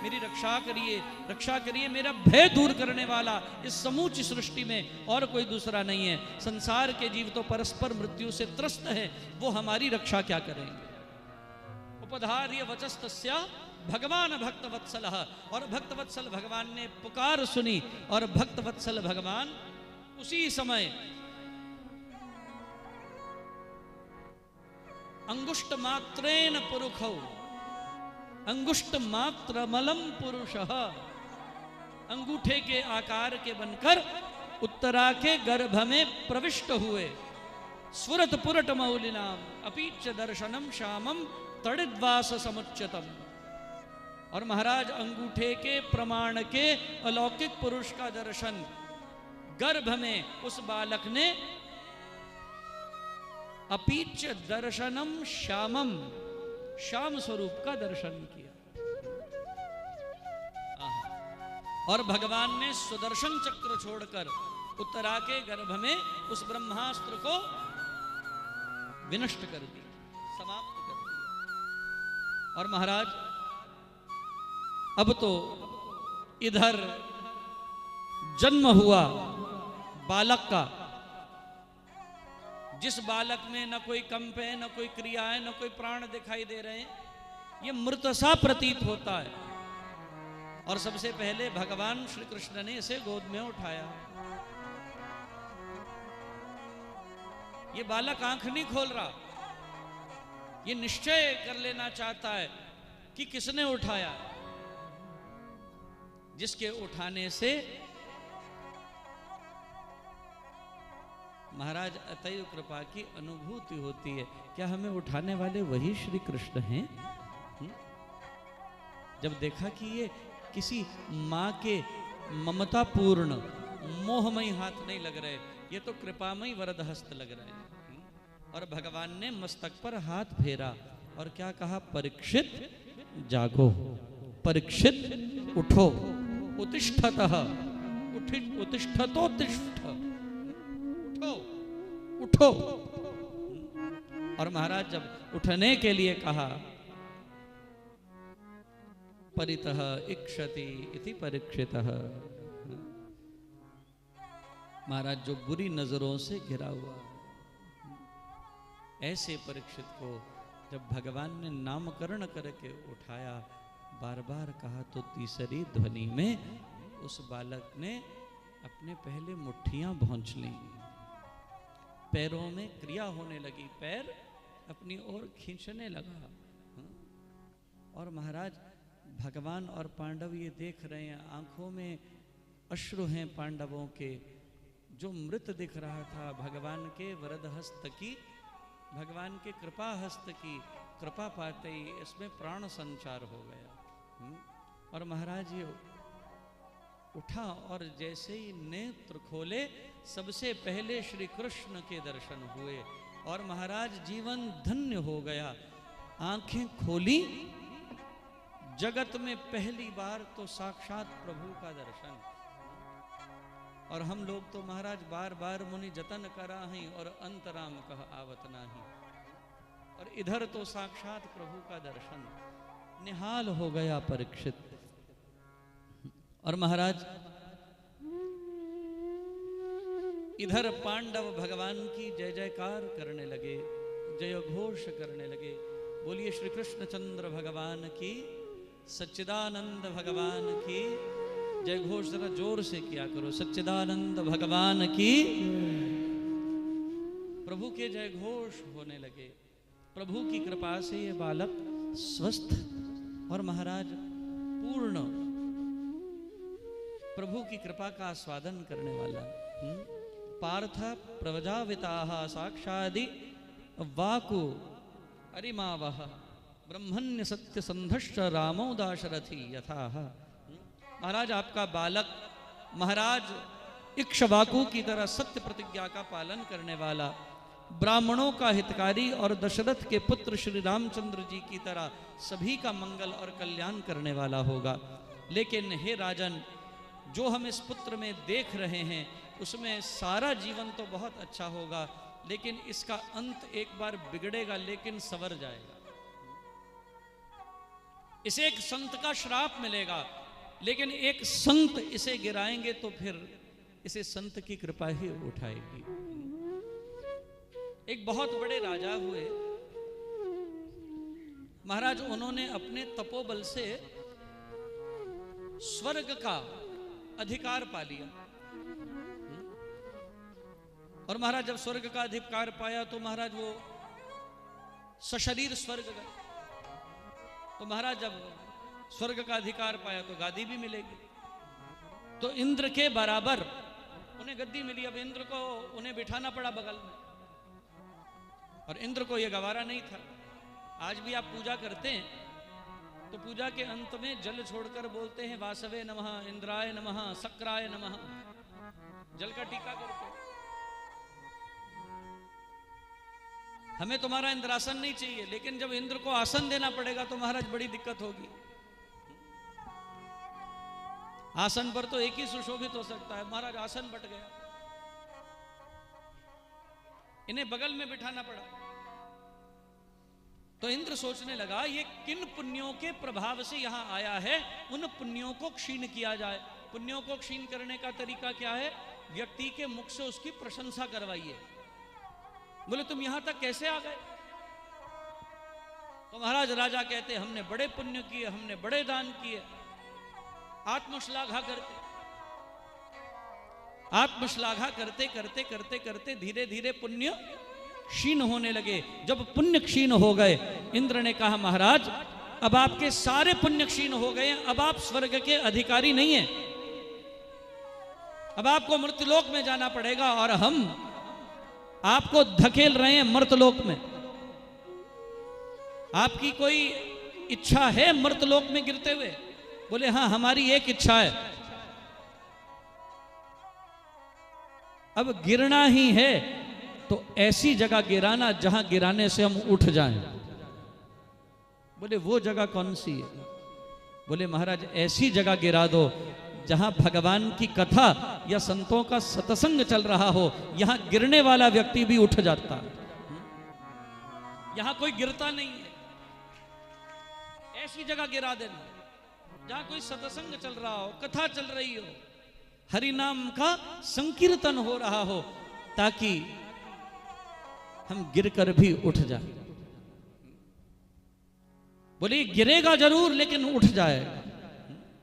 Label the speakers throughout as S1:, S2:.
S1: मेरी रक्षा करिए, मेरा भय दूर करने वाला इस समूची सृष्टि में और कोई दूसरा नहीं है। संसार के जीव तो परस्पर मृत्यु से त्रस्त हैं, वो हमारी रक्षा क्या करेंगे। उपधार्य वचस्तस्या भगवान भक्तवत्सल, और भक्तवत्सल भगवान ने पुकार सुनी और भक्तवत्सल भगवान उसी समय अंगुष्ट मात्रेन पुरुखौ, अंगुष्ट मात्र मलम पुरुषः, अंगूठे के आकार के बनकर उत्तरा के गर्भ में प्रविष्ट हुए। स्फुरत पुरट मौलिनाम अपीच दर्शनम श्यामम तड़िद्वास समुच्चतम। और महाराज अंगूठे के प्रमाण के अलौकिक पुरुष का दर्शन गर्भ में उस बालक ने अपीच दर्शनम श्यामम, श्याम स्वरूप का दर्शन किया। और भगवान ने सुदर्शन चक्र छोड़कर उत्तरा के गर्भ में उस ब्रह्मास्त्र को विनष्ट कर दिया, समाप्त कर दिया। और महाराज अब तो इधर जन्म हुआ बालक का, जिस बालक में न कोई कंप है, न कोई क्रिया है, न कोई प्राण दिखाई दे रहे हैं, ये मृत सा प्रतीत होता है। और सबसे पहले भगवान श्री कृष्ण ने इसे गोद में उठाया। ये बालक आंख नहीं खोल रहा, ये निश्चय कर लेना चाहता है कि किसने उठाया, जिसके उठाने से महाराज अतएव कृपा की अनुभूति होती है। क्या हमें उठाने वाले वही श्री कृष्ण हैं? जब देखा कि ये किसी माँ के ममतापूर्ण मोहमयी हाथ नहीं लग रहे, ये तो कृपामयी वरद हस्त लग रहे हैं। और भगवान ने मस्तक पर हाथ फेरा और क्या कहा, परीक्षित जागो, परीक्षित उठो, उत्तिष्ठतः, उत्तिष्ठतोत्तिष्ठ, उठो। और महाराज जब उठने के लिए कहा, परितः इक्षति इति परीक्षितः, महाराज जो बुरी नजरों से घिरा हुआ, ऐसे परीक्षित को जब भगवान ने नामकरण करके उठाया, बार बार कहा, तो तीसरी ध्वनि में उस बालक ने अपने पहले मुट्ठियां भौंच ली, पैरों में क्रिया होने लगी, पैर अपनी ओर खींचने लगा। और महाराज भगवान और पांडव ये देख रहे हैं, आंखों में अश्रु हैं पांडवों के। जो मृत दिख रहा था भगवान के वरद हस्त की, भगवान के कृपा हस्त की कृपा पाते ही इसमें प्राण संचार हो गया। और महाराज ये उठा और जैसे ही नेत्र खोले, सबसे पहले श्री कृष्ण के दर्शन हुए और महाराज जीवन धन्य हो गया। आंखें खोली, जगत में पहली बार तो साक्षात प्रभु का दर्शन। और हम लोग तो महाराज बार बार मुनि जतन कराहीं और अंतराम कह आवत नाही, और इधर तो साक्षात प्रभु का दर्शन। निहाल हो गया परीक्षित। और महाराज इधर पांडव भगवान की जय जयकार करने लगे, जय घोष करने लगे। बोलिए श्री कृष्ण चंद्र भगवान की, सच्चिदानंद भगवान की जय घोष जरा जोर से किया करो, सच्चिदानंद भगवान की। प्रभु के जय घोष होने लगे। प्रभु की कृपा से ये बालक स्वस्थ और महाराज पूर्ण प्रभु की कृपा का आस्वादन करने वाला। पार्थ प्रवजाविताः साक्षादि वाकु अरिमावः ब्रह्मण्य सत्य संधश्च रामो दाशरथी यथाः। महाराज आपका बालक महाराज इक्ष्वाकु की तरह सत्य प्रतिज्ञा का पालन करने वाला, ब्राह्मणों का हितकारी और दशरथ के पुत्र श्री रामचंद्र जी की तरह सभी का मंगल और कल्याण करने वाला होगा। लेकिन हे राजन, जो हम इस पुत्र में देख रहे हैं उसमें सारा जीवन तो बहुत अच्छा होगा, लेकिन इसका अंत एक बार बिगड़ेगा, लेकिन संवर जाएगा। इसे एक संत का श्राप मिलेगा, लेकिन एक संत इसे गिराएंगे तो फिर इसे संत की कृपा ही उठाएगी। एक बहुत बड़े राजा हुए महाराज, उन्होंने अपने तपोबल से स्वर्ग का अधिकार पा लिया। और महाराज जब स्वर्ग का अधिकार पाया तो महाराज वो सशरीर स्वर्ग गए। तो महाराज जब स्वर्ग का अधिकार पाया तो गादी भी मिलेगी, तो इंद्र के बराबर उन्हें गद्दी मिली। अब इंद्र को उन्हें बिठाना पड़ा बगल में, और इंद्र को यह गवारा नहीं था। आज भी आप पूजा करते हैं तो पूजा के अंत में जल छोड़कर बोलते हैं वासवे नमः, इंद्राय नमः, सक्राय नमः, जल का टीका करते हैं। हमें तुम्हारा इंद्रासन नहीं चाहिए, लेकिन जब इंद्र को आसन देना पड़ेगा तो महाराज बड़ी दिक्कत होगी। आसन पर तो एक ही सुशोभित हो सकता है, महाराज आसन बट गया, इन्हें बगल में बिठाना पड़ा। तो इंद्र सोचने लगा ये किन पुण्यों के प्रभाव से यहां आया है, उन पुण्यों को क्षीण किया जाए। पुण्यों को क्षीण करने का तरीका क्या है? व्यक्ति के मुख से उसकी प्रशंसा करवाइए। बोले तुम यहां तक कैसे आ गए? तो महाराज राजा कहते हमने बड़े पुण्य किए, हमने बड़े दान किए। आत्मश्लाघा करते, आत्मश्लाघा करते करते करते करते धीरे धीरे पुण्य क्षीण होने लगे। जब पुण्य क्षीण हो गए, इंद्र ने कहा महाराज अब आपके सारे पुण्य क्षीण हो गए, अब आप स्वर्ग के अधिकारी नहीं हैं, अब आपको मृतलोक में जाना पड़ेगा, और हम आपको धकेल रहे हैं मर्तलोक में। आपकी कोई इच्छा है मर्तलोक में गिरते हुए? बोले हाँ हमारी एक इच्छा है, अब गिरना ही है तो ऐसी जगह गिराना जहां गिराने से हम उठ जाएं। बोले वो जगह कौन सी है? बोले महाराज ऐसी जगह गिरा दो जहां भगवान की कथा या संतों का सत्संग चल रहा हो, यहां गिरने वाला व्यक्ति भी उठ जाता, यहां कोई गिरता नहीं है। ऐसी जगह गिरा देना जहां कोई सत्संग चल रहा हो, कथा चल रही हो, हरि नाम का संकीर्तन हो रहा हो, ताकि हम गिरकर भी उठ जाए। बोले गिरेगा जरूर लेकिन उठ जाएगा।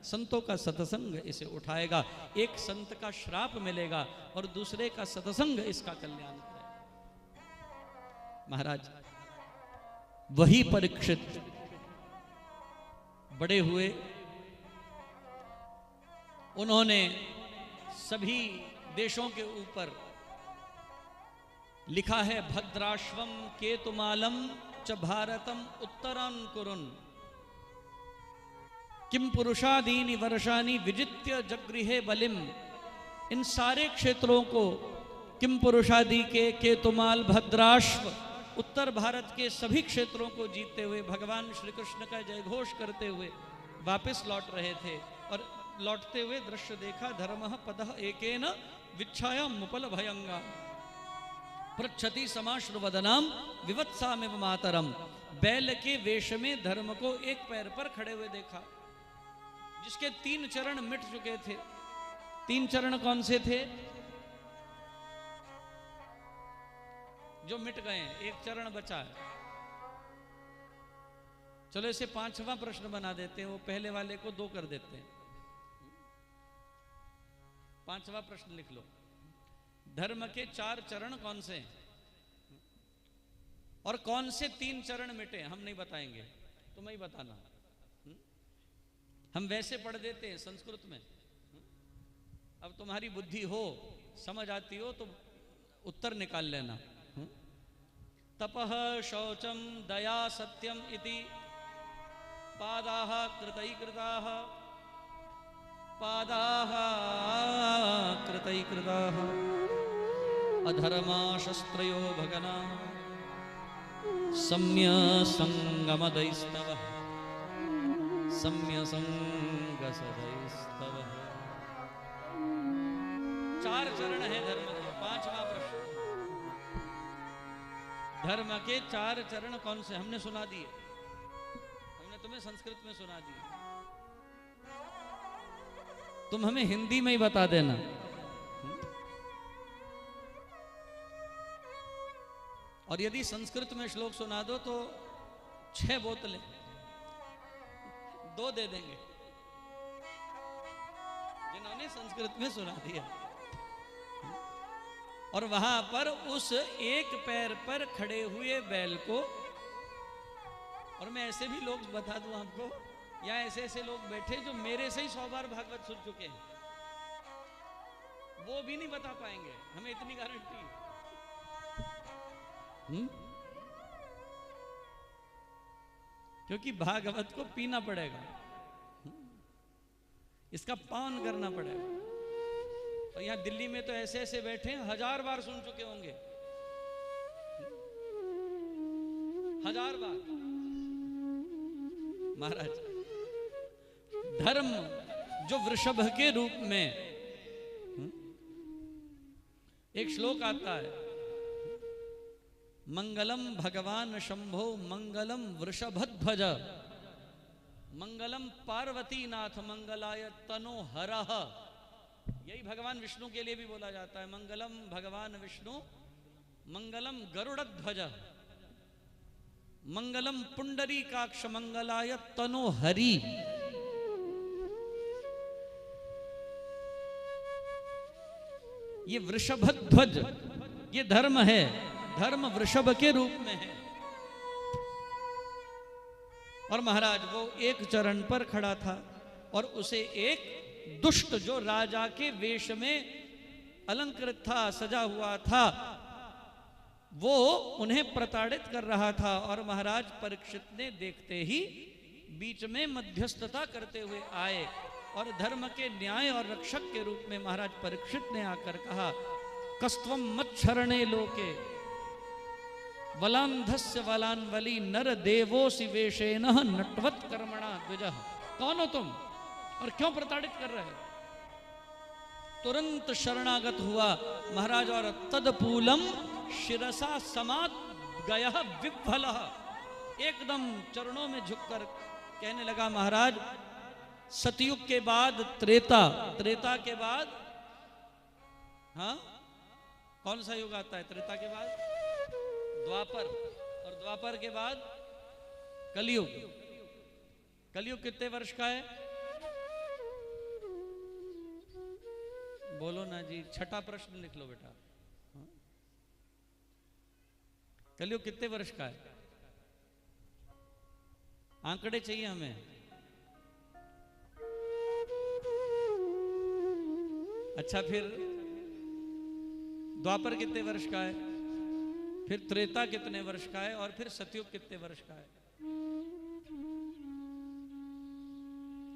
S1: संतों का सत्संग इसे उठाएगा। एक संत का श्राप मिलेगा और दूसरे का सत्संग इसका कल्याण करेगा। महाराज वही परीक्षित बड़े हुए, उन्होंने सभी देशों के ऊपर लिखा है भद्राश्वम केतुमालम च भारतम उत्तरान कुरुन किम पुरुषादीनि वर्षानि विजित्य जगृहे बलिम। इन सारे क्षेत्रों को किम पुरुषादि के केतुमाल भद्राश्व उत्तर भारत के सभी क्षेत्रों को जीतते हुए भगवान श्री कृष्ण का जयघोष करते हुए वापस लौट रहे थे। और लौटते हुए दृश्य देखा, धर्मः पदः एकेन विच्छाया मुपल भयंगा पृच्छति समाश्रुवदनाम विवत्सामिव मातरम। बैल के वेश में धर्म को एक पैर पर खड़े हुए देखा, जिसके 3 चरण मिट चुके थे। 3 चरण कौन से थे? जो मिट गए, एक चरण बचा है। चलो इसे 5वां प्रश्न बना देते हैं, वो पहले वाले को 2 कर देते हैं। 5वां प्रश्न लिख लो। धर्म के 4 चरण कौन से हैं और कौन से 3 चरण मिटे? हम नहीं बताएंगे, तुम्हें ही बताना। हम वैसे पढ़ देते हैं संस्कृत में। अब तुम्हारी बुद्धि हो, समझ आती हो तो उत्तर निकाल लेना। तपः शौचम दया सत्यम इति पादाः कृतैकृताः पादाः कृतैकृताः अधर्माशस्त्रयो भगना सम्यसंगमदैस्तवः सम्यसंगसदैस्तवः। 4 चरण है धर्म के। 5वां प्रश्न, धर्म के 4 चरण कौन से? हमने सुना दिए, हमने तुम्हें संस्कृत में सुना दिया, तुम हमें हिंदी में ही बता देना। और यदि संस्कृत में श्लोक सुना दो तो 6 बोतलें 2 दे देंगे जिन्होंने संस्कृत में सुना दिया। और वहां पर उस एक पैर पर खड़े हुए बैल को, और मैं ऐसे भी लोग बता दूं आपको, या ऐसे ऐसे लोग बैठे जो मेरे से ही 100 बार भागवत सुन चुके हैं, वो भी नहीं बता पाएंगे, हमें इतनी गारंटी। क्योंकि भागवत को पीना पड़ेगा, इसका पान करना पड़ेगा। और यहां दिल्ली में तो ऐसे ऐसे बैठे हैं 1000 बार सुन चुके होंगे, 1000 बार। महाराज, धर्म जो वृषभ के रूप में, एक श्लोक आता है, मंगलम भगवान शंभो मंगलम वृषभध्वज मंगलम पार्वती नाथ मंगलाय तनो हरः। यही भगवान विष्णु के लिए भी बोला जाता है, मंगलम भगवान विष्णु मंगलम गरुड़ध्वज मंगलम पुंडरीकाक्ष मंगलाय तनो हरि। ये वृषभध्वज, ये धर्म है, धर्म वृषभ के रूप में है। और महाराज वो एक चरण पर खड़ा था और उसे एक दुष्ट जो राजा के वेश में अलंकृत था, सजा हुआ था, वो उन्हें प्रताड़ित कर रहा था। और महाराज परीक्षित ने देखते ही बीच में मध्यस्थता करते हुए आए और धर्म के न्याय और रक्षक के रूप में महाराज परीक्षित ने आकर कहा, कस्त्वम मच्छरणे लोके वलांधस्य वलान्वली नर देवोसि वेशेन नटवत कर्मणा द्विजः। कौन हो तुम और क्यों प्रताड़ित कर रहे हो? तुरंत शरणागत हुआ महाराज और तदपूलम शिरसा समात गयः विह्वलः, एकदम चरणों में झुककर कहने लगा, महाराज सतयुग के बाद त्रेता, त्रेता के बाद हाँ कौन सा युग आता है? त्रेता के बाद द्वापर, और द्वापर के बाद कलयुग। कलयुग कितने वर्ष का है? बोलो ना जी, छठा प्रश्न लिख लो बेटा। कलयुग कितने वर्ष का है? आंकड़े चाहिए हमें। अच्छा, फिर द्वापर कितने वर्ष का है? फिर त्रेता कितने वर्ष का है? और फिर सतयुग कितने वर्ष का है?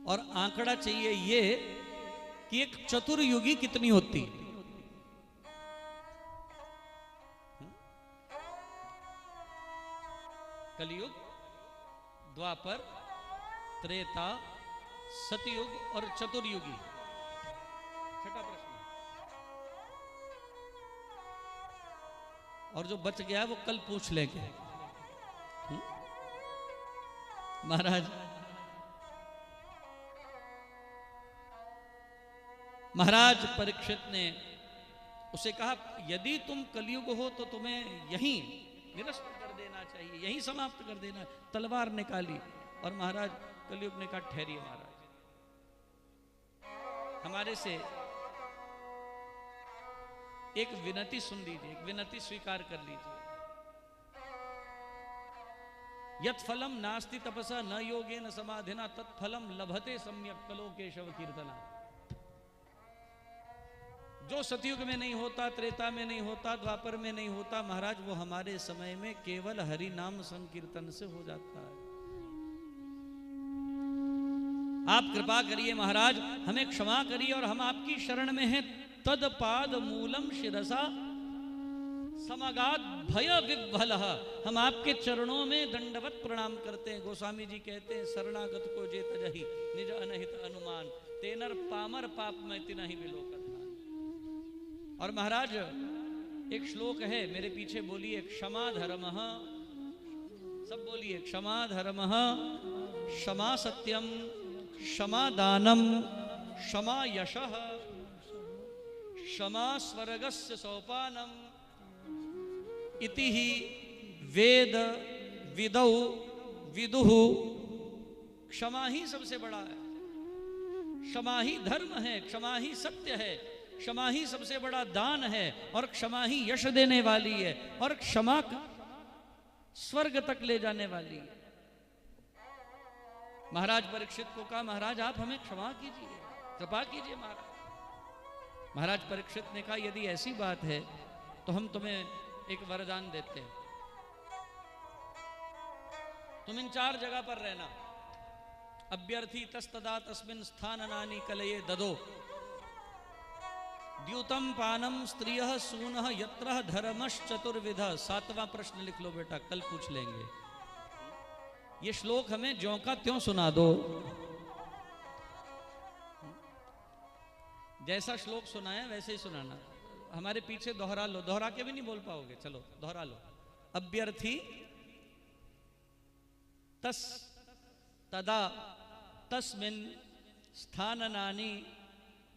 S1: और आंकड़ा चाहिए ये कि एक चतुर्युगी कितनी होती? कलयुग, द्वापर, त्रेता, सतयुग और चतुर्युगी। छठा प्रश्न। और जो बच गया वो कल पूछ लेंगे। महाराज, महाराज परीक्षित ने उसे कहा, यदि तुम कलयुग हो तो तुम्हें यहीं निरस्त कर देना चाहिए, यहीं समाप्त कर देना। तलवार निकाली और महाराज कलयुग ने कहा, ठहरिए महाराज, हमारे से एक विनती सुन लीजिए, एक विनती स्वीकार कर लीजिए। यत् फलम नास्ति तपसा न योगेन समाधिना तत्फलम लभते सम्यक कलो केशव कीर्तना। जो सतयुग में नहीं होता, त्रेता में नहीं होता, द्वापर में नहीं होता, महाराज वो हमारे समय में केवल हरि नाम संकीर्तन से हो जाता है। आप कृपा करिए महाराज, हमें क्षमा करिए और हम आपकी शरण में हैं। तद पाद मूलम शिरसा समागात भय विह्वलः। हम आपके चरणों में दंडवत प्रणाम करते हैं। गोस्वामी जी कहते हैं, शरणागत को जे तजहि निज अनहित अनुमान तेनर पामर पाप में तिनहि विलोकन। और महाराज एक श्लोक है, मेरे पीछे बोलिए, क्षमा धर्मः, सब बोलिए, क्षमा धर्मः क्षमा सत्यम, क्षमा दानम, क्षमा यशः, क्षमा स्वर्गस्य सोपानम, इति ही वेद विदौ विदुः। क्षमा ही सबसे बड़ा है, क्षमा ही धर्म है, क्षमा ही सत्य है, क्षमा ही सबसे बड़ा दान है, और क्षमा ही यश देने वाली है, और क्षमा स्वर्ग तक ले जाने वाली है। महाराज परीक्षित को कहा, महाराज आप हमें क्षमा कीजिए, कृपा कीजिए महाराज। महाराज परीक्षित ने कहा, यदि ऐसी बात है तो हम तुम्हें एक वरदान देते हैं। तुम इन 4 जगह पर रहना। अभ्यर्थी तस्तदा तस्मिन् स्थाननानि कलये ददो, द्यूतम पानम स्त्रियः सूनः यत्रः धर्मश्चतुर्विधः। 7वां प्रश्न लिख लो बेटा, कल पूछ लेंगे। ये श्लोक हमें ज्यों का त्यों सुना दो। जैसा श्लोक सुनाया वैसे ही सुनाना। हमारे पीछे दोहरा लो, दोहरा के भी नहीं बोल पाओगे, चलो दोहरा लो। अभ्यर्थी तस तदा तस्मिन् स्थाननानि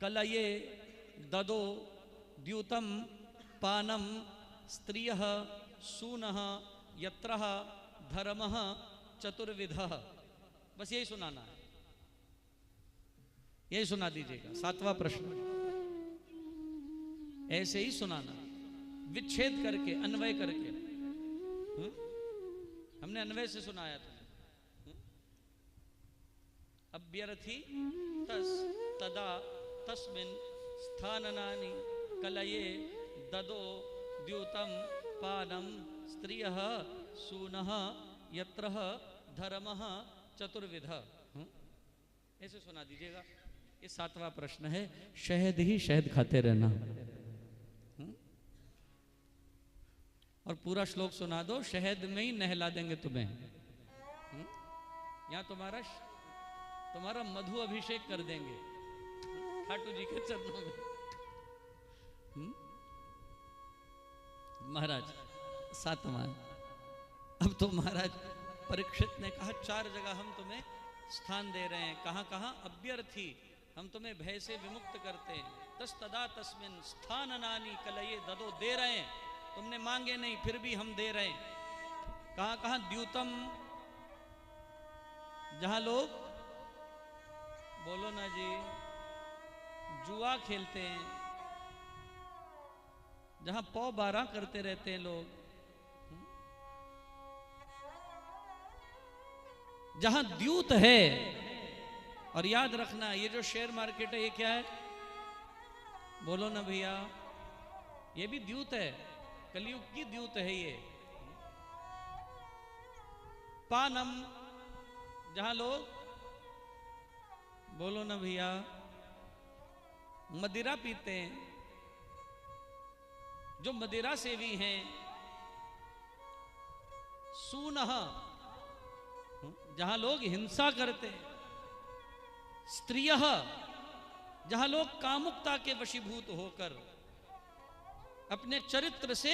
S1: कलये ददो, द्यूतम पानम स्त्रियः सूनः यत्रः धर्मः चतुर्विधः। बस यही सुनाना है, यही सुना दीजिएगा। 7वां प्रश्न ऐसे ही सुनाना, विच्छेद करके, अन्वय करके। हमने अन्वय से सुनाया था। अभ्यर्थी तस तदा तस्मिन् स्थाननानि कलये ददो, द्यूतम पानम स्त्रियः सूनः यत्रः धर्मः चतुर्विधः। ऐसे सुना दीजिएगा। ये 7वां प्रश्न है। शहद ही शहद खाते रहना, और पूरा श्लोक सुना दो। शहद में ही नहला देंगे तुम्हें। यहां तुम्हारा मधु अभिषेक कर देंगे खाटू जी के चरणों में। महाराज 7वां। अब तो महाराज परीक्षित ने कहा, 4 जगह हम तुम्हें स्थान दे रहे हैं। कहां कहां? अभ्यर्थी, हम तुम्हें भय से विमुक्त करते हैं। तस्तदा तस्मिन् स्थाननानि कलये ददो, दे रहे हैं, तुमने मांगे नहीं फिर भी हम दे रहे हैं। कहां कहां? द्यूतम, जहां लोग, बोलो ना जी, जुआ खेलते हैं, जहां पौ 12 करते रहते हैं लोग, जहां द्यूत है। और याद रखना, ये जो शेयर मार्केट है ये क्या है? बोलो ना भैया, ये भी द्यूत है, कलयुग की द्यूत है ये। पानम, जहां लोग, बोलो ना भैया, मदिरा पीते हैं, जो मदिरा सेवी हैं। सूनह, जहां लोग हिंसा करते हैं। स्त्रियः, जहां लोग कामुकता के वशीभूत होकर अपने चरित्र से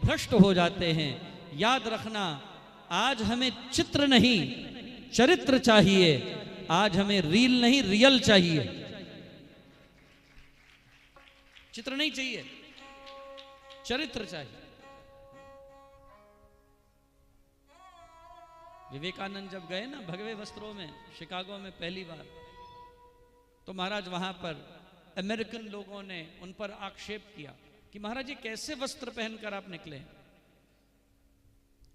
S1: भ्रष्ट हो जाते हैं। याद रखना, आज हमें चित्र नहीं चरित्र चाहिए, आज हमें रील नहीं रियल चाहिए। चित्र नहीं चाहिए, चरित्र चाहिए। विवेकानंद जब गए ना भगवे वस्त्रों में शिकागो में पहली बार, तो महाराज वहां पर अमेरिकन लोगों ने उन पर आक्षेप किया कि महाराज ये कैसे वस्त्र पहनकर आप निकले।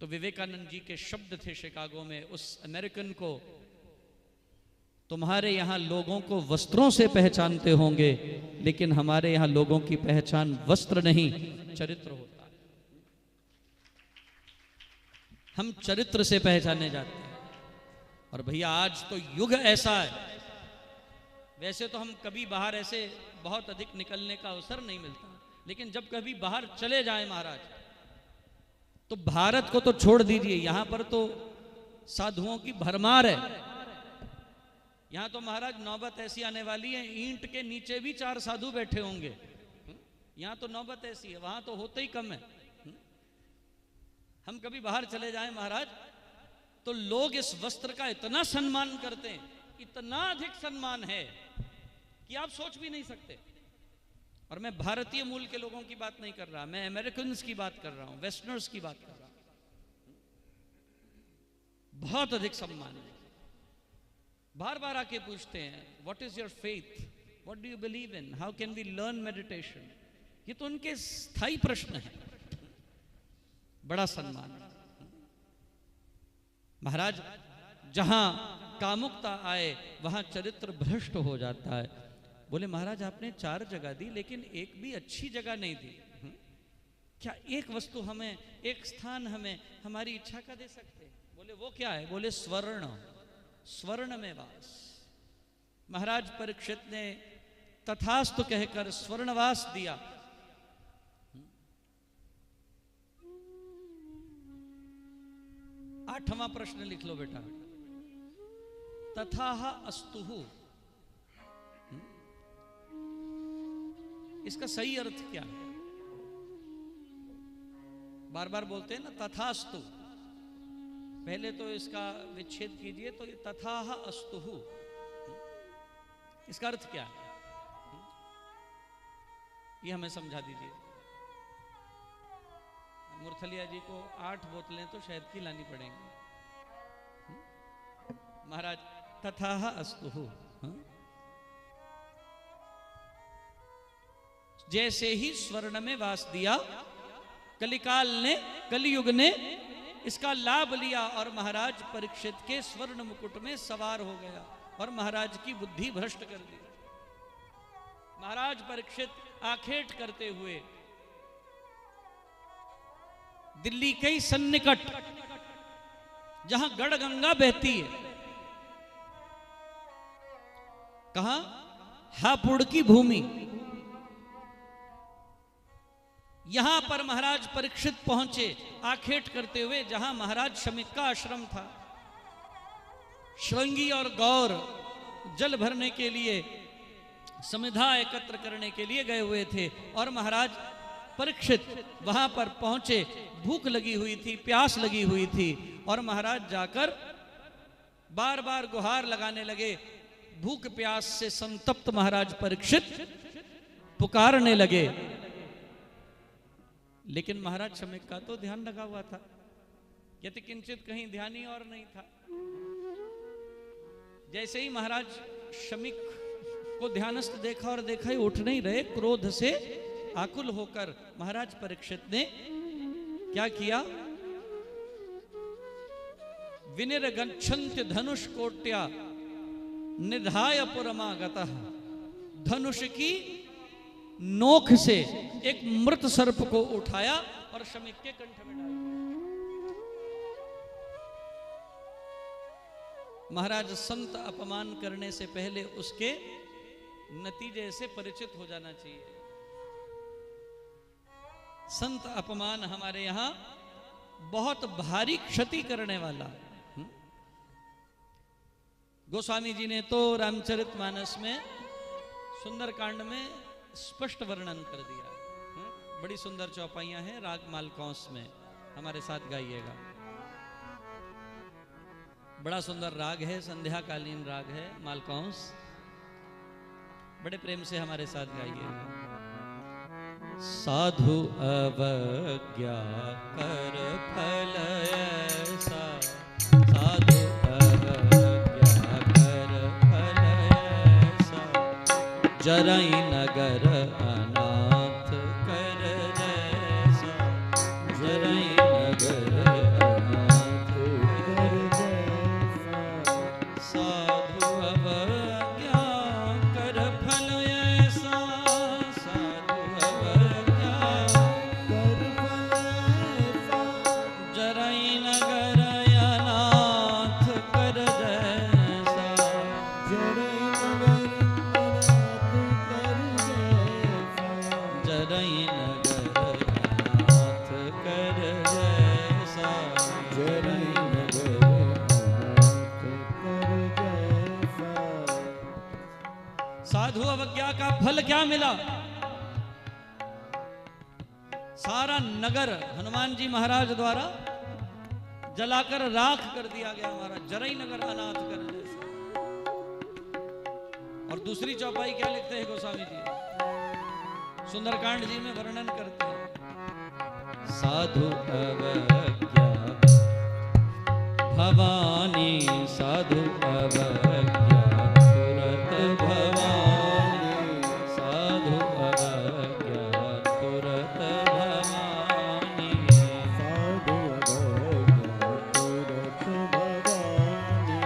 S1: तो विवेकानंद जी के शब्द थे शिकागो में उस अमेरिकन को, तुम्हारे यहां लोगों को वस्त्रों से पहचानते होंगे, लेकिन हमारे यहां लोगों की पहचान वस्त्र नहीं चरित्र होता है। हम चरित्र से पहचाने जाते हैं। और भैया आज तो युग ऐसा है, वैसे तो हम कभी बाहर ऐसे बहुत अधिक निकलने का अवसर नहीं मिलता, लेकिन जब कभी बाहर चले जाएं महाराज, तो भारत को तो छोड़ दीजिए, यहां पर तो साधुओं की भरमार है। यहां तो महाराज नौबत ऐसी आने वाली है, ईंट के नीचे भी 4 साधु बैठे होंगे। यहां तो नौबत ऐसी है, वहां तो होते ही कम है। हम कभी बाहर चले जाएं महाराज, तो लोग इस वस्त्र का इतना सम्मान करते हैं, इतना अधिक सम्मान है कि आप सोच भी नहीं सकते। और मैं भारतीय मूल के लोगों की बात नहीं कर रहा, मैं अमेरिकन की बात कर रहा हूं, वेस्टर्नर्स की बात कर रहा हूं। बहुत अधिक सम्मान है। बार बार आके पूछते हैं, what is your faith, what do you believe in, how can we learn meditation. ये तो उनके स्थायी प्रश्न है। बड़ा सम्मान। महाराज, जहां कामुकता आए वहां चरित्र भ्रष्ट हो जाता है। बोले महाराज आपने 4 जगह दी, लेकिन एक भी अच्छी जगह नहीं दी। क्या एक वस्तु हमें, एक स्थान हमें हमारी इच्छा का दे सकते? बोले वो क्या है? बोले स्वर्ण, स्वर्ण में वास। महाराज परीक्षित ने तथास्तु कहकर स्वर्णवास दिया। आठवां प्रश्न लिख लो बेटा, तथाह अस्तुहु, इसका सही अर्थ क्या है? बार बार बोलते हैं ना तथास्तु, पहले तो इसका विच्छेद कीजिए, तो तथाह अस्तुहु इसका अर्थ क्या है? ये हमें समझा दीजिए। मुरथलिया जी को 8 बोतलें तो शहद की लानी पड़ेंगी। महाराज तथाह अस्तुहु, जैसे ही स्वर्ण में वास दिया, कलिकाल ने, कलियुग ने इसका लाभ लिया और महाराज परीक्षित के स्वर्ण मुकुट में सवार हो गया और महाराज की बुद्धि भ्रष्ट कर दी। महाराज परीक्षित आखेट करते हुए दिल्ली के सन्निकट, जहां गढ़गंगा बहती है, कहां? हापुड़ की भूमि, यहां पर महाराज परीक्षित पहुंचे आखेट करते हुए, जहां महाराज शमिक का आश्रम था। श्रृंगी और गौर जल भरने के लिए, समिधा एकत्र करने के लिए गए हुए थे और महाराज परीक्षित वहां पर पहुंचे। भूख लगी हुई थी, प्यास लगी हुई थी और महाराज जाकर बार बार गुहार लगाने लगे। भूख प्यास से संतप्त महाराज परीक्षित पुकारने लगे, लेकिन महाराज शमिक का तो ध्यान लगा हुआ था। यति किंचित कहीं ध्यान ही और नहीं था। जैसे ही महाराज शमिक को ध्यानस्थ देखा और देखा ही उठ नहीं रहे, क्रोध से आकुल होकर महाराज परीक्षित ने क्या किया? विनिर्गच्छन्ति धनुष कोट्या निधाय पुरमागतः, धनुष की नोक से एक मृत सर्प को उठाया और शमिक के कंठ में डाला। महाराज, संत अपमान करने से पहले उसके नतीजे से परिचित हो जाना चाहिए। संत अपमान हमारे यहां बहुत भारी क्षति करने वाला। गोस्वामी जी ने तो रामचरितमानस में, सुंदरकांड में स्पष्ट वर्णन कर दिया। बड़ी सुंदर चौपाइयां हैं, राग मालकौंस में। हमारे साथ गाइएगा। बड़ा सुंदर राग है, संध्याकालीन राग है मालकौंस। बड़े प्रेम से हमारे साथ गाइएगा। साधु अवज्ञा कर फल ऐसा, साधु अवज्ञा कर फल ऐसा, जरई नगर अनाथ कर जैसा, जरई नगर अनाथ कर जैसा, साधु अवज्ञा कर फल ऐसा, साधु अवज्ञा कर फल ऐसा, जरई नगर अनाथ कर जैसा, जरई नगर जरई नगर अनाथ कर जैसा, जरई नगर अनाथ कर जैसा। साधु अवज्ञा का फल क्या मिला? सारा नगर हनुमान जी महाराज द्वारा जलाकर राख कर दिया गया महाराज, जरई नगर अनाथ कर जैसे। और दूसरी चौपाई क्या लिखते हैं गोस्वामी जी, सुंदरकांड जी में वर्णन करते हैं, साधु अवज्ञा भवानी, साधु अवज्ञा तुरत भवानी, साधु अवज्ञा तुरत भवानी, साधु अवज्ञा तुरत भवानी,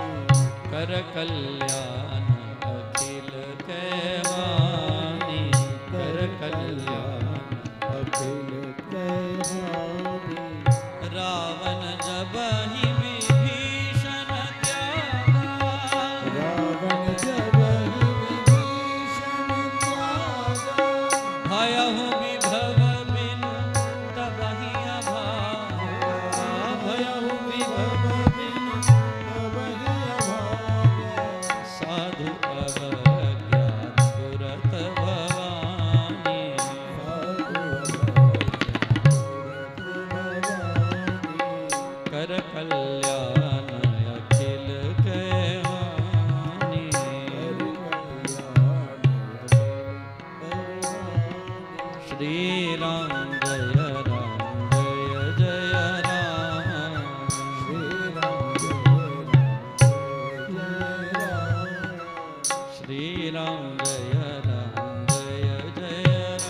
S1: कर कल्याण अखिल कहवानी, कर कल्याण अखिल कहवानी। रावण जब ही विभीषण त्यागा, रावण जब ही विभीषण त्यागा, भयहु विभव बिनु तब ही अभागा, भयहु विभव बिनु तब ही अभागा, साधु अवज्ञा तुरत भवानी, कर कल्याण अखिल कहवानी, श्री राम जय राम जय जय राम, श्री राम जय राम, श्री राम जय राम जय जय राम,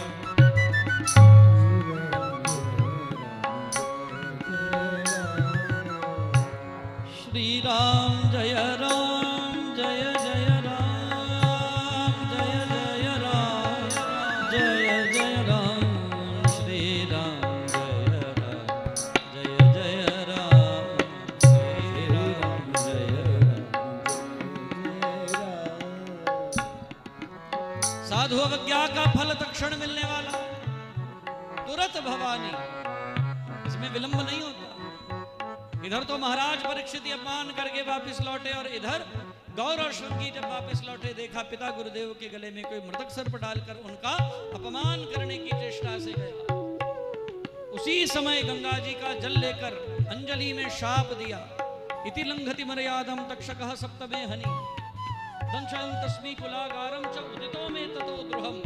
S1: श्री राम जय राम जय जय राम, जय जय राम जय जय राम, श्री राम जय राम जय जय राम, श्री राम जय राम। साधु अवज्ञा का फल तत्क्षण मिलने वाला, तुरंत भवानी, इसमें विलंब नहीं होता। इधर तो महाराज परीक्षित अपमान करके वापस लौटे, और इधर गौर और श्रृंगी जब वापस लौटे, देखा पिता गुरुदेव के गले में कोई मृतक सर्प डालकर उनका अपमान करने की चेष्टा से गया। उसी समय गंगा जी का जल लेकर अंजलि में शाप दिया, इति लंघति मर्यादम तक्षकः सप्तमे हनि, दंशं तस्मै कुलागारम च उदितो में ततो द्रुहम।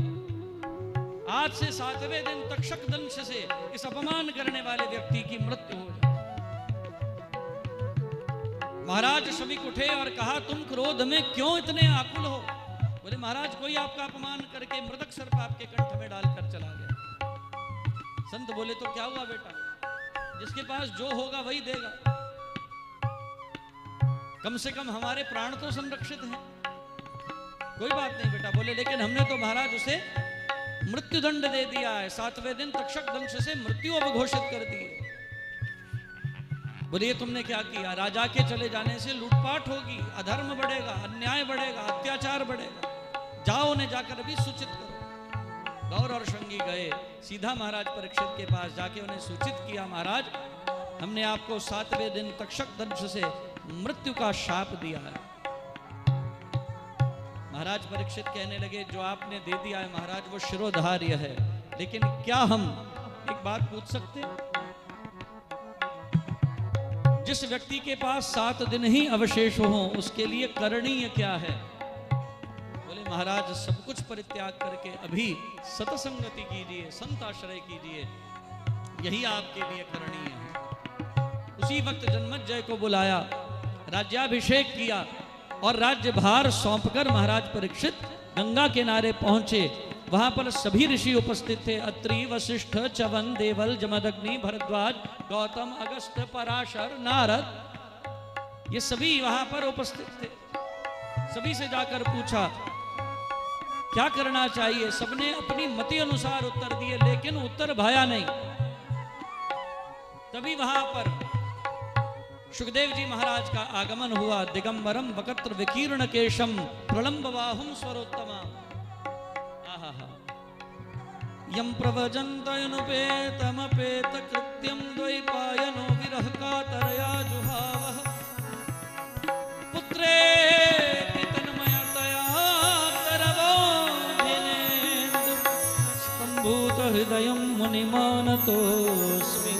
S1: आज से 7वें दिन तक्षक दंश से इस अपमान करने वाले व्यक्ति की मृत्यु हो जाए। महाराज शमीक उठे और कहा, तुम क्रोध में क्यों इतने आकुल हो? बोले महाराज, कोई आपका अपमान करके मृतक सर्प आपके कंठ में डालकर चला गया। संत बोले, तो क्या हुआ बेटा, जिसके पास जो होगा वही देगा, कम से कम हमारे प्राण तो संरक्षित हैं। कोई बात नहीं बेटा। बोले लेकिन हमने तो महाराज उसे मृत्युदंड दे दिया है, 7वें दिन तक्षक दंश से मृत्यु अब घोषित कर दी है। बोलिए तुमने क्या किया? राजा के चले जाने से लूटपाट होगी, अधर्म बढ़ेगा, अन्याय बढ़ेगा, अत्याचार बढ़ेगा, जाओ उन्हें जाकर अभी सूचित करो। गौर और श्रृंगी गए, सीधा महाराज परीक्षित के पास जाके उन्हें सूचित किया, महाराज हमने आपको 7वें दिन तक्षक दंश से मृत्यु का शाप दिया है। महाराज परीक्षित कहने लगे, जो आपने दे दिया है महाराज वो शिरोधार्य है, लेकिन क्या हम एक बात पूछ सकते हैं? जिस व्यक्ति के पास 7 दिन ही अवशेष हो उसके लिए करणीय क्या है? बोले महाराज सब कुछ परित्याग करके अभी सतसंगति कीजिए, संत आश्रय कीजिए, यही आपके लिए करणीय है। उसी वक्त जन्मेजय को बुलाया, राज्याभिषेक किया और राज्यभार सौंपकर महाराज परीक्षित गंगा किनारे पहुंचे। वहां पर सभी ऋषि उपस्थित थे, अत्रि, वशिष्ठ, च्यवन, देवल, जमदग्नि, भरद्वाज, गौतम, अगस्त्य, पराशर, नारद, ये सभी वहां पर उपस्थित थे। सभी से जाकर पूछा क्या करना चाहिए। सबने अपनी मति अनुसार उत्तर दिए, लेकिन उत्तर भाया नहीं। तभी वहां पर सुखदेव जी महाराज का आगमन हुआ। दिगंबरम वकत्र विकीर्ण केशम प्रलंब बाहुम स्वरोत्तमा। यम प्रवजन्तयनुपेतमपेत कृत्यम द्वैपायनो विरह कातरया जुहावः पुत्रेति तन्मयतया तरवोऽभिनेन्दु स्तम्भूत हृदयं मुनिमानतोऽस्मि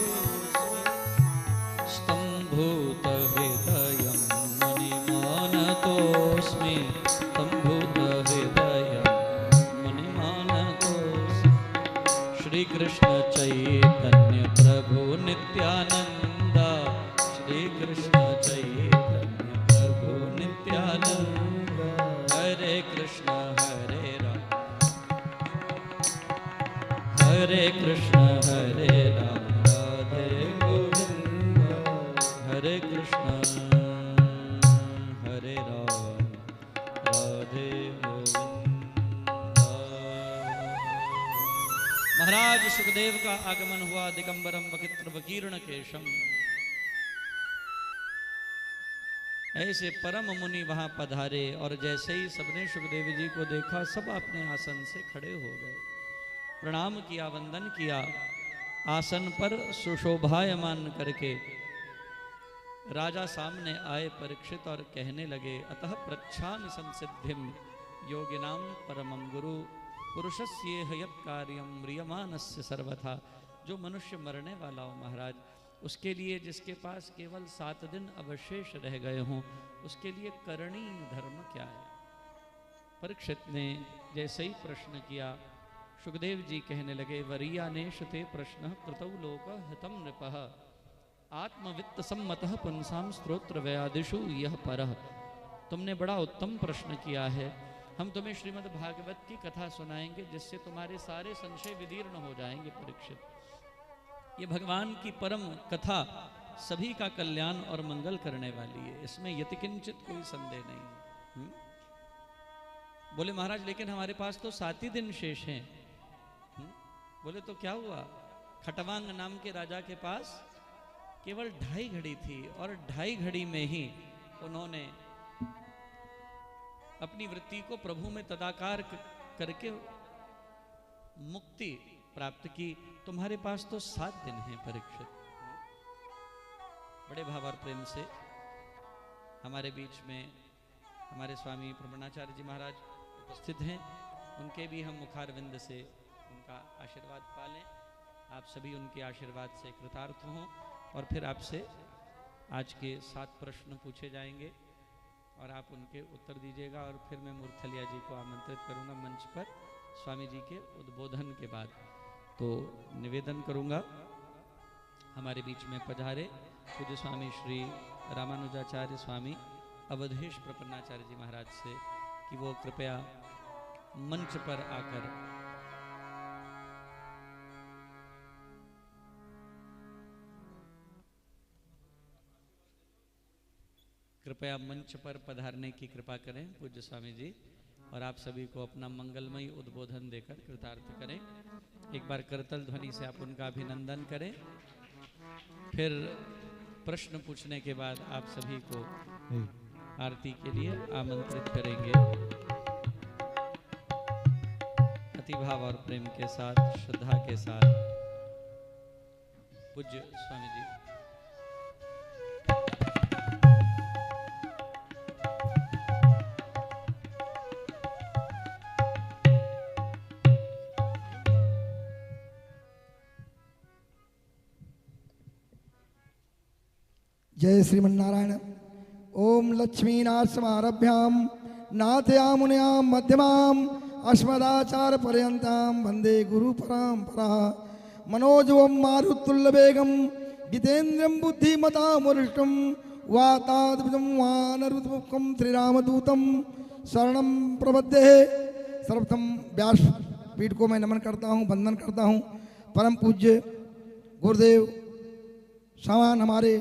S1: स्तम्भूत कृष्ण चैतन्य प्रभु नित्यानंद, श्री कृष्ण चैतन्य प्रभु नित्यानंद, हरे कृष्ण हरे राम, हरे कृष्ण हरे राम, राधे गोविंद, हरे कृष्ण हरे राम, राधे गोविंद। महाराज सुखदेव का आगमन हुआ, दिगंबरम वकित्र वकीर्ण केशम। ऐसे परम मुनि वहां पधारे और जैसे ही सबने सुखदेव जी को देखा, सब अपने आसन से खड़े हो गए, प्रणाम किया, वंदन किया, आसन पर सुशोभायमान करके राजा सामने आए परीक्षित और कहने लगे, अतः प्रच्छामि संसिद्धिम योगिनाम परमं गुरु पुरुषस्य हयत् कार्यम म्रियमानस्य सर्वथा। जो मनुष्य मरने वाला हो महाराज, उसके लिए जिसके पास केवल 7 दिन अवशेष रह गए हों, उसके लिए करणीय धर्म क्या है? परीक्षित ने जैसे ही प्रश्न किया, सुखदेव जी कहने लगे, वरीयानेश ते प्रश्न कृतौ लोक हितम नृपः, आत्मवित्त सम्मतः पुंसाम स्त्रोत्र व्यादिषु यह परः। तुमने बड़ा उत्तम प्रश्न किया है। हम तुम्हें श्रीमद् भागवत की कथा सुनाएंगे, जिससे तुम्हारे सारे संशय विदीर्ण हो जाएंगे। परीक्षित, ये भगवान की परम कथा सभी का कल्याण और मंगल करने वाली है, इसमें यतिकिंचित कोई संदेह नहीं। बोले महाराज, लेकिन हमारे पास तो 7 ही दिन शेष हैं। बोले तो क्या हुआ? खटवांग नाम के राजा के पास केवल 2.5 घड़ी थी, और 2.5 घड़ी में ही उन्होंने अपनी वृत्ति को प्रभु में तदाकार करके मुक्ति प्राप्त की। तुम्हारे पास तो 7 दिन हैं परीक्षित। बड़े भाव और प्रेम से हमारे बीच में हमारे स्वामी प्रबणाचार्य जी महाराज उपस्थित हैं, उनके भी हम मुखारविंद से उनका आशीर्वाद पालें। आप सभी उनके आशीर्वाद से कृतार्थ हों, और फिर आपसे आज के 7 प्रश्न पूछे जाएंगे और आप उनके उत्तर दीजिएगा, और फिर मैं मूर्खलिया जी को आमंत्रित करूंगा मंच पर स्वामी जी के उद्बोधन के बाद। तो निवेदन करूंगा हमारे बीच में पधारे पूज्य स्वामी श्री रामानुजाचार्य स्वामी अवधेश प्रपन्नाचार्य जी महाराज से कि वो कृपया मंच पर आकर मंच पर पधारने की कृपा करें पूज्य स्वामी जी, और आप सभी को अपना मंगलमय उद्बोधन देकर कृतार्थ करें। एक बार करतल ध्वनि से आप उनका अभिनंदन करें, फिर प्रश्न पूछने के बाद आप सभी को आरती के लिए आमंत्रित करेंगे। अतिभाव और प्रेम के साथ, श्रद्धा के साथ पूज्य स्वामी जी।
S2: जय श्रीमन्नारायण। ओम लक्ष्मीनाथ समारभ्याम नाथयामुनयाम मध्यमाम अस्मदाचार पर्यंताम वंदे गुरु परंपरा। मनोजवम मारुतुल्लवेगम जितेन्द्रियं बुद्धिमतां वरिष्ठं वाताद्भुतं वानरमुखं श्रीरामदूतं शरणं प्रपद्ये। सर्वप्रथम व्यासपीठ को मैं नमन करता हूँ, वंदन करता हूँ। परम पूज्य गुरुदेव सामान हमारे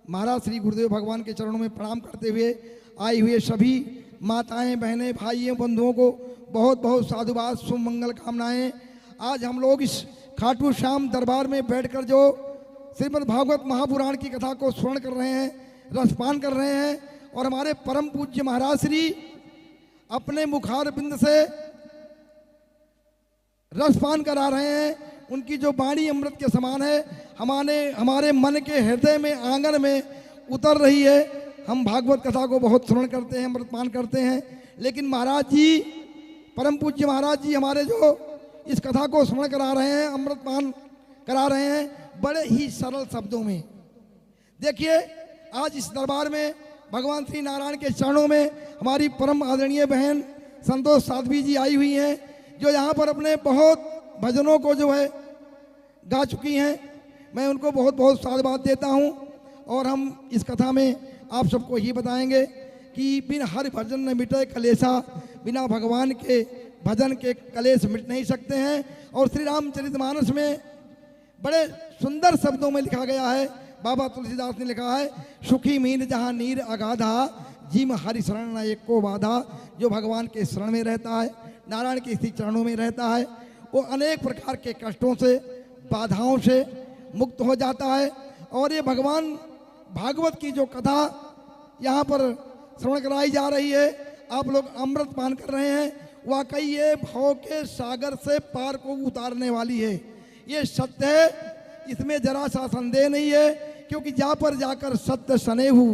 S2: महाराज श्री गुरुदेव भगवान के चरणों में प्रणाम करते हुए आए हुए सभी माताएं, बहनें, भाइयों, बंधुओं को बहुत बहुत साधुवाद, शुभ मंगल कामनाएं। आज हम लोग इस खाटू श्याम दरबार में बैठकर जो श्रीमद् भागवत महापुराण की कथा को स्मरण कर रहे हैं, रसपान कर रहे हैं, और हमारे परम पूज्य महाराज श्री अपने मुखार बिंद से रसपान करा रहे हैं। उनकी जो वाणी अमृत के समान है, हमारे मन के हृदय में, आंगन में उतर रही है। हम भागवत कथा को बहुत श्रवण करते हैं, अमृतपान करते हैं, लेकिन महाराज जी, परम पूज्य महाराज जी हमारे जो इस कथा को श्रवण करा रहे हैं, अमृतपान करा रहे हैं, बड़े ही सरल शब्दों में। देखिए, आज इस दरबार में भगवान श्री नारायण के चरणों में हमारी परम आदरणीय बहन संतोष साध्वी जी आई हुई हैं, जो यहाँ पर अपने बहुत भजनों को जो है गा चुकी हैं। मैं उनको बहुत बहुत साधुवाद देता हूँ। और हम इस कथा में आप सबको ही बताएंगे कि बिन हरि भजन न मिटे कलेशा, बिना भगवान के भजन के कलेश मिट नहीं सकते हैं। और श्री रामचरितमानस में बड़े सुंदर शब्दों में लिखा गया है, बाबा तुलसीदास ने लिखा है, सुखी मीन जहाँ नीर अगाधा, जिम हरि शरण न एक को बाधा। जो भगवान के शरण में रहता है, नारायण के इसी चरणों में रहता है, वो अनेक प्रकार के कष्टों से, बाधाओं से मुक्त हो जाता है। और ये भगवान भागवत की जो कथा यहाँ पर श्रवण कराई जा रही है, आप लोग अमृत पान कर रहे हैं, वाकई ये भाव के सागर से पार को उतारने वाली है। ये सत्य है, इसमें जरा सा संदेह नहीं है। क्योंकि जा पर जाकर सत्य सनेहू,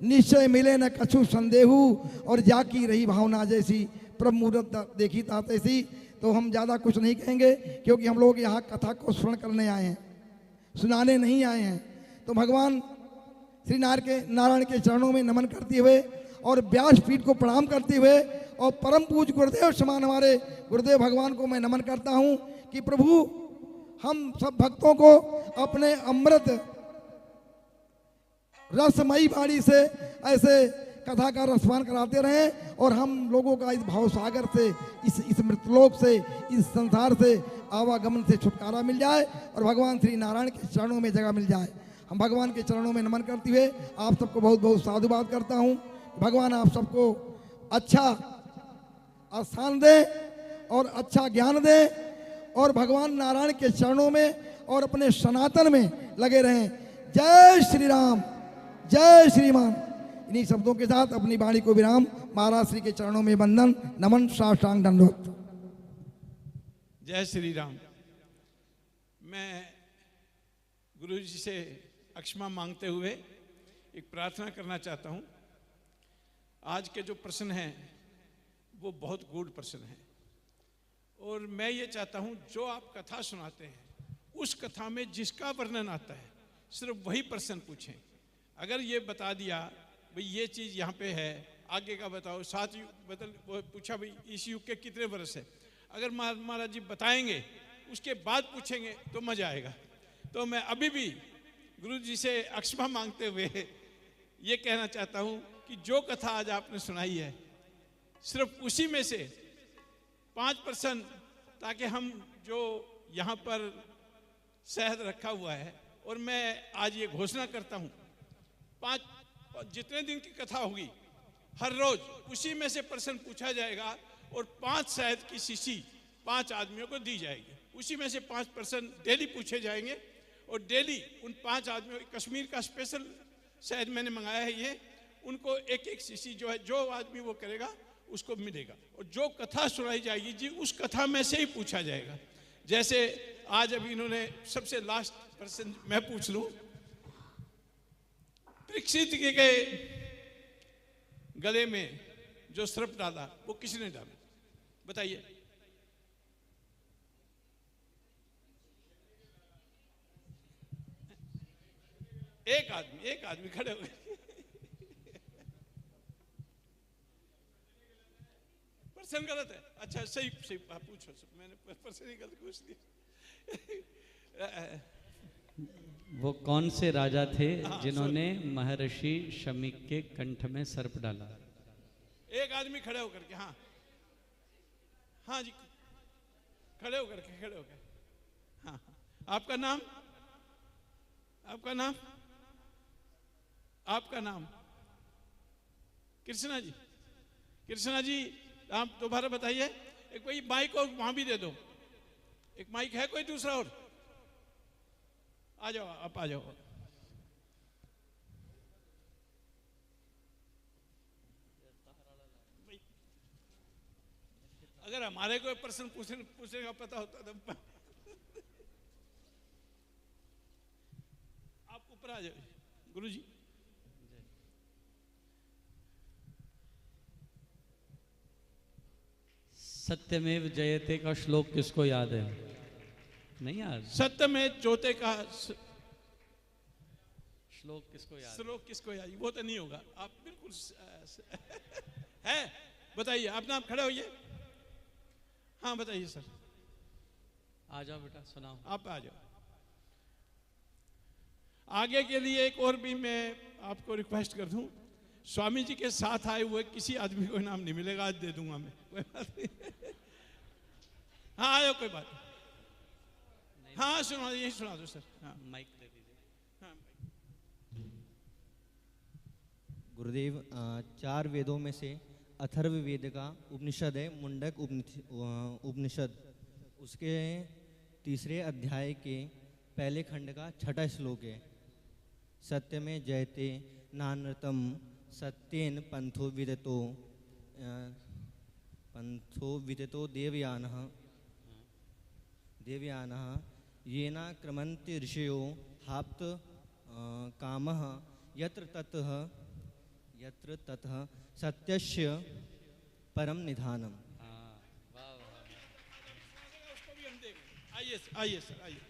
S2: निश्चय मिले न कछु संदेहू। और जाकी रही भावना जैसी, प्रभु मूरत देखी तातैसी। तो हम ज़्यादा कुछ नहीं कहेंगे, क्योंकि हम लोग यहाँ कथा को श्रवण करने आए हैं, सुनाने नहीं आए हैं। तो भगवान श्री नारायण के चरणों में नमन करते हुए और व्यासपीठ को प्रणाम करते हुए और परम पूज्य गुरुदेव समान हमारे गुरुदेव भगवान को मैं नमन करता हूँ कि प्रभु हम सब भक्तों को अपने अमृत रसमयी वाणी से ऐसे कथा का रसपान कराते रहें। और हम लोगों का इस भाव सागर से, इस मृतलोक से, इस संसार से, आवागमन से छुटकारा मिल जाए और भगवान श्री नारायण के चरणों में जगह मिल जाए। हम भगवान के चरणों में नमन करते हुए आप सबको बहुत बहुत साधुवाद करता हूँ। भगवान आप सबको अच्छा स्थान दे और अच्छा ज्ञान दे और भगवान नारायण के चरणों में और अपने सनातन में लगे रहें। जय श्री राम, जय श्रीमान। इन्हीं शब्दों के साथ अपनी वाणी को विराम। महाराज श्री के चरणों में वंदन, नमन, साष्टांग दंडवत।
S3: जय श्री राम। मैं गुरु जी से अक्षमा मांगते हुए एक प्रार्थना करना चाहता हूँ। आज के जो प्रश्न हैं वो बहुत गूढ़ प्रश्न हैं और मैं ये चाहता हूँ जो आप कथा सुनाते हैं उस कथा में जिसका वर्णन आता है सिर्फ वही प्रश्न पूछें। अगर ये बता दिया भाई ये चीज़ यहाँ पे है, आगे का बताओ, साथ वो पूछा भाई इस युग के कितने वर्ष है, अगर महाराज जी बताएंगे उसके बाद पूछेंगे तो मजा आएगा। तो मैं अभी भी गुरु जी से अक्षमा मांगते हुए ये कहना चाहता हूँ कि जो कथा आज आपने सुनाई है सिर्फ उसी में से 5%, ताकि हम जो यहाँ पर शहद रखा हुआ है, और मैं आज ये घोषणा करता हूँ 5 जितने दिन की कथा होगी हर रोज उसी में से प्रश्न पूछा जाएगा और 5 शहद की शीशी 5 आदमियों को दी जाएगी। उसी में से 5 प्रश्न डेली पूछे जाएंगे और डेली उन 5 आदमियों, कश्मीर का स्पेशल शहद मैंने मंगाया है, ये उनको एक एक शीशी जो है, जो आदमी वो करेगा उसको मिलेगा। और जो कथा सुनाई जाएगी जी उस कथा में से ही पूछा जाएगा। जैसे आज अभी इन्होंने सबसे लास्ट प्रश्न मैं पूछ लूं, परीक्षित के गले में जो सर्प डाला वो किसने डाला, बताइए। एक आदमी खड़े हो गए। प्रश्न गलत है, अच्छा सही पूछो, मैंने प्रश्न ही गलत पूछ लिया।
S1: वो कौन से राजा थे जिन्होंने महर्षि शमीक के कंठ में सर्प डाला?
S3: एक आदमी खड़े होकर के, हाँ हाँ जी, खड़े होकर के, हाँ। आपका नाम, आपका नाम? कृष्णा जी, आप दोबारा बताइए। एक कोई माइक और वहां भी दे दो, एक माइक है कोई दूसरा? और आ जाओ, आप आ जाओ। अगर हमारे कोई प्रश्न पूछने का पता होता तो आप ऊपर आ जाओ गुरु जी।
S1: सत्यमेव जयते का श्लोक किसको याद है? नहीं याद?
S3: सत्यमेव जोते का
S1: श्लोक किसको याद?
S3: श्लोक किसको याद? वो तो नहीं होगा, आप बिल्कुल है। बताइए, आप नाम खड़े होइए। हाँ बताइए सर।
S1: आ जाओ बेटा, सुनाओ।
S3: आप आ जाओ। आगे के लिए एक और भी मैं आपको रिक्वेस्ट कर दूं, स्वामी जी के साथ आए हुए किसी आदमी को इनाम नहीं मिलेगा, आज दे दूंगा मैं, कोई बात नहीं। हाँ आयो, कोई बात नहीं। हाँ सुना, यही सुना दो सर। हाँ
S1: माइक दे दीजिए।
S3: हाँ
S4: गुरुदेव, 4 वेदों में से अथर्ववेद का उपनिषद है मुंडक उपनिषद। उसके 3 अध्याय के पहले खंड का 6वां श्लोक है, सत्य में जयते नानृतम सत्येन पंथो विदितो देवयानः येना क्रमन्ति ऋषयो हाप्त कामः यत्र ततः सत्यस्य परम निधानम।
S1: हाँ, वाह वाह
S3: उसको भी हम देंगे। आइए आइए सर, आइए।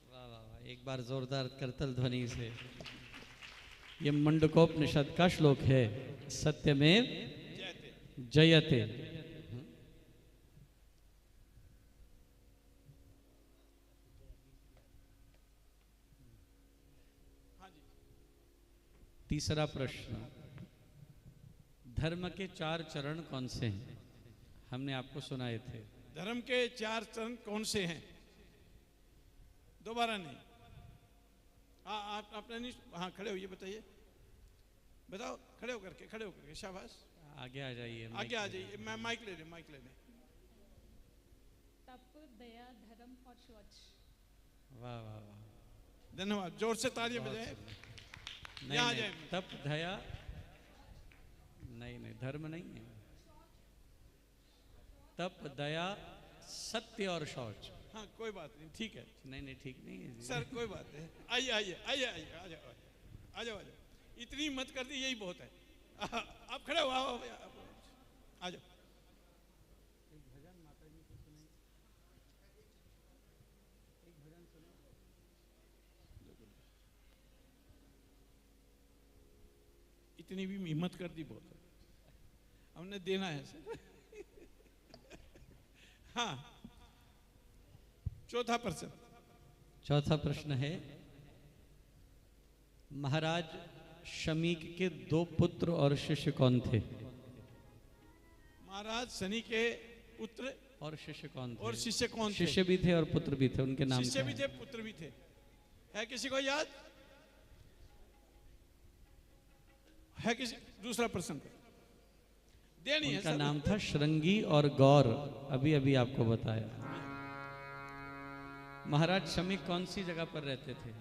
S1: वाह वाह वाह, एक बार जोरदार करतल ध्वनि से। ये मुंडकोपनिषद का श्लोक है, सत्यमेव जयते। तीसरा प्रश्न, धर्म के 4 चरण कौन से हैं? हमने आपको सुनाए थे।
S3: धर्म के 4 चरण कौन से हैं? दोबारा नहीं। हाँ आप अपने नहीं, हाँ खड़े होइए, बताइए, बताओ, खड़े होकर के, शाबाश।
S1: आगे आ जाइए,
S3: आगे आ जाइए, मैं माइक ले लें।
S5: तप, दया, धर्म और स्वच्छ।
S1: वाह वाह वाह,
S3: धन्यवाद, जोर से तालियां बजाएं।
S1: नहीं
S3: यहाँ
S1: नहीं,
S3: जाए।
S1: तप दया नहीं, धर्म नहीं है। तप दया सत्य और शौच।
S3: हाँ कोई बात नहीं, ठीक है
S1: नहीं ठीक नहीं है जी।
S3: सर, कोई बात नहीं। आइए आ जाओ। इतनी हिम्मत कर दी, यही बहुत है। आप खड़े हो, आओ, आ जाओ। इतनी भी हिम्मत कर दी बहुत है, हमने देना है सर। हाँ, चौथा प्रश्न
S1: है, महाराज शमीक के 2 पुत्र और शिष्य कौन थे?
S3: महाराज शनि के पुत्र
S1: और शिष्य कौन थे?
S3: और शिष्य कौन थे?
S1: शिष्य भी थे और पुत्र भी थे, उनके नाम
S3: शिष्य भी
S1: क्या
S3: थे, पुत्र भी थे। है किसी को याद है? किसी दूसरा प्रश्न देनी है?
S1: उनका नाम था श्रृंगी और गौर, अभी आपको बताया। महाराज शमीक कौन सी जगह पर रहते थे?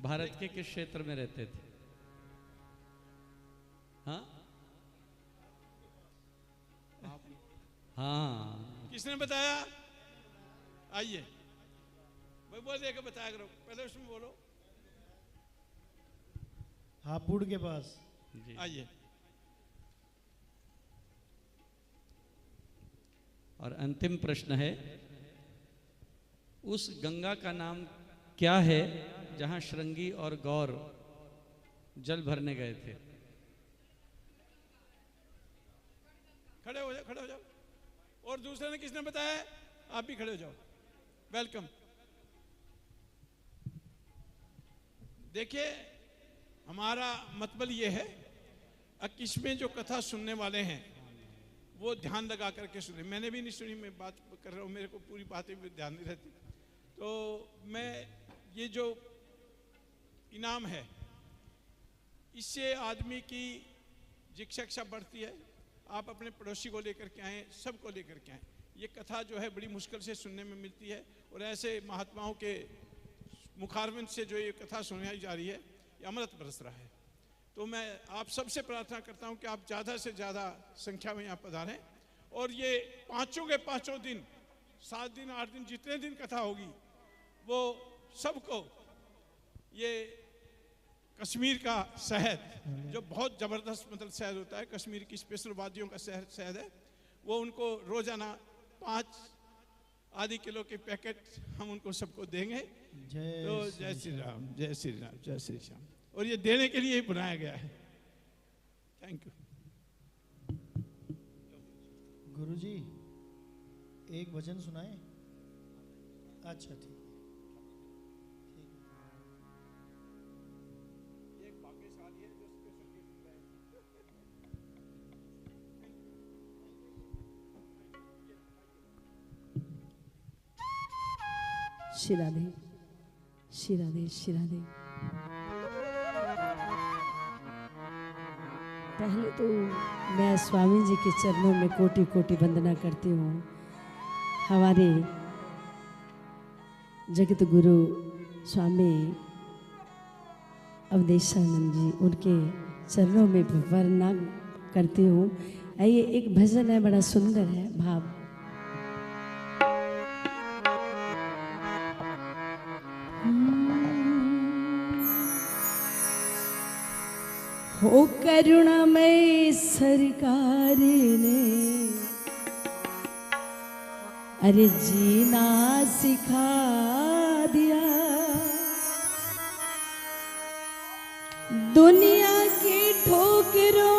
S1: भारत के किस क्षेत्र में रहते थे? हाँ हाँ,
S3: किसने बताया? आइए भाई, बोल दे के बताया करो, पहले उसमें बोलो।
S6: हापुड़ के पास।
S1: जी।
S3: आइए।
S1: और अंतिम प्रश्न है, उस गंगा का नाम क्या है जहां श्रृंगी और गौर जल भरने गए थे?
S3: खड़े हो जाओ। और दूसरे ने किसने बताया? आप भी खड़े हो जाओ। वेलकम। देखिए, हमारा मतलब ये है, इसमें जो कथा सुनने वाले हैं वो ध्यान लगा करके सुने। मैंने भी नहीं सुनी, मैं बात कर रहा हूँ, मेरे को पूरी बातें भी ध्यान नहीं रहती। तो मैं ये जो इनाम है, इससे आदमी की जिज्ञासा बढ़ती है। आप अपने पड़ोसी को लेकर के आएँ, सबको लेकर के आएँ। ये कथा जो है बड़ी मुश्किल से सुनने में मिलती है, और ऐसे महात्माओं के मुखारविंद से जो ये कथा सुनाई जा रही है, ये अमृत बरस रहा है। तो मैं आप सबसे प्रार्थना करता हूँ कि आप ज़्यादा से ज़्यादा संख्या में यहाँ पधारें, और ये पाँचों के पाँचों दिन, 7 दिन 8 दिन, जितने दिन कथा होगी, वो सबको ये कश्मीर का शहद, जो बहुत ज़बरदस्त मतलब शहद होता है, कश्मीर की स्पेशल वादियों का शहद है, वो उनको रोज़ाना 5 आधी किलो के पैकेट हम उनको सबको देंगे। तो जय श्री राम, जय श्री राम, जय श्री श्याम। और ये देने के लिए ही बनाया गया है। Thank you.
S6: गुरुजी, एक वचन सुनाए। अच्छा ठीक।
S7: श्री राधे, श्री राधे, श्री राधे। पहले तो मैं स्वामी जी के चरणों में कोटि कोटि वंदना करती हूँ। हमारे जगत गुरु स्वामी अवधेशानंद जी, उनके चरणों में वंदना करती हूँ। आइए, एक भजन है, बड़ा सुंदर है भाव। हो करुणामय सरकार ने अरे जीना सिखा दिया, दुनिया की ठोकरों